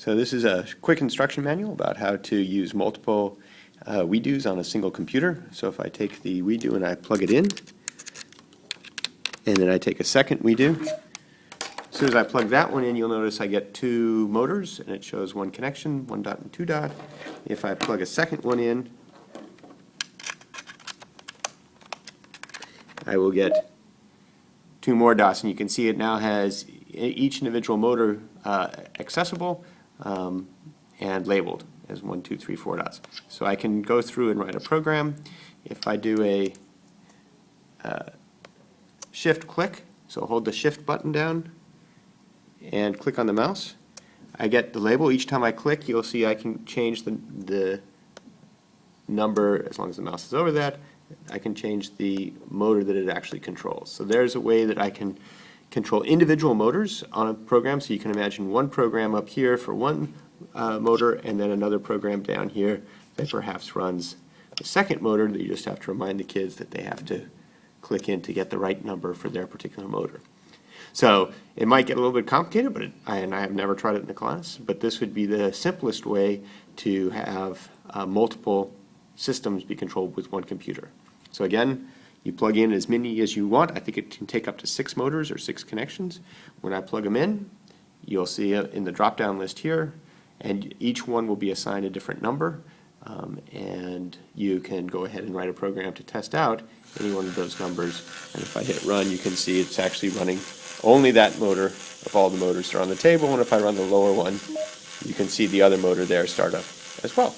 So this is a quick instruction manual about how to use multiple WeDos on a single computer. So if I take the WeDo and I plug it in, and then I take a second WeDo, as soon as I plug that one in, you'll notice I get two motors, and it shows one connection, 1 dot and 2 dot. If I plug a second one in, I will get two more dots, and you can see it now has each individual motor accessible and labeled as 1, 2, 3, 4 dots. So I can go through and write a program. If I do a shift click, so hold the shift button down and click on the mouse, I get the label. Each time I click, you'll see I can change the number. As long as the mouse is over that, I can change the motor that it actually controls. So there's a way that I can control individual motors on a program. So you can imagine one program up here for one motor, and then another program down here that perhaps runs the second motor that you just have to remind the kids that they have to click in to get the right number for their particular motor. So it might get a little bit complicated, but and I have never tried it in the class, but this would be the simplest way to have multiple systems be controlled with one computer. So again, you plug in as many as you want. I think it can take up to 6 motors or 6 connections. When I plug them in, you'll see in the drop-down list here, and each one will be assigned a different number, and you can go ahead and write a program to test out any one of those numbers. And if I hit run, you can see it's actually running only that motor of all the motors that are on the table, and if I run the lower one, you can see the other motor there start up as well.